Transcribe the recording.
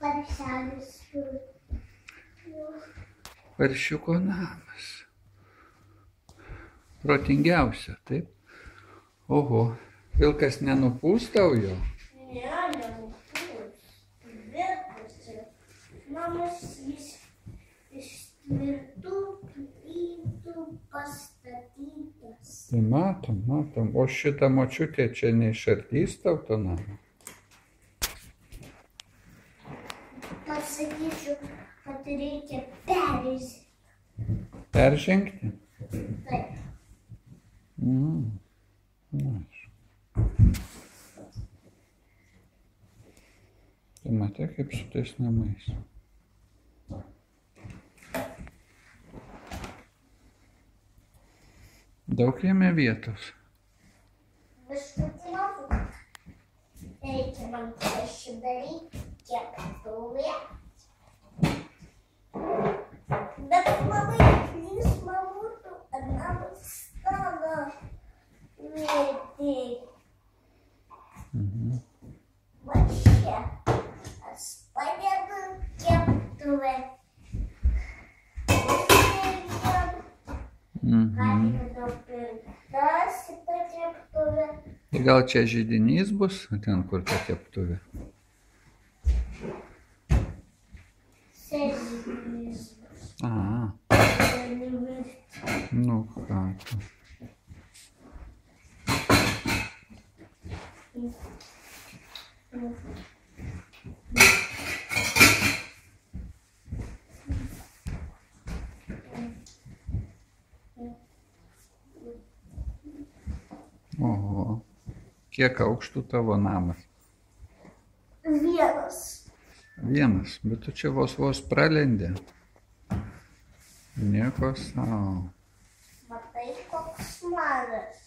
paršelis. Paršiuko namas. Protingiausia, taip? Oho, vilkas nenupūstau jo? Ne, nenupūs. Tvirtas. Namas jis iš tvirtų plytų pastatytas. Tai matom. O šitą močiutė čia neišardys tau to namą? Pasakyčiau, kad reikia peržengti. Peržengti? Taip. Tai matai, kaip su tais namais. Daug jame vietos. Biškutį mažų. Reikia man pasidaryti keptuvę. Bet labai linksma būtų ant stalo vietį. Va čia. Aš padedu keptuvę. Padedu pirtas į tą keptuvę. Tai gal čia židinys bus, ten kur ta keptuvė? Židinys bus. Aha. Nu ką tu. Oho. Kiek aukštų tavo namas? Vienas. Vienas, bet tu čia vos pralendi. Nieko sau. Matai, koks mažas.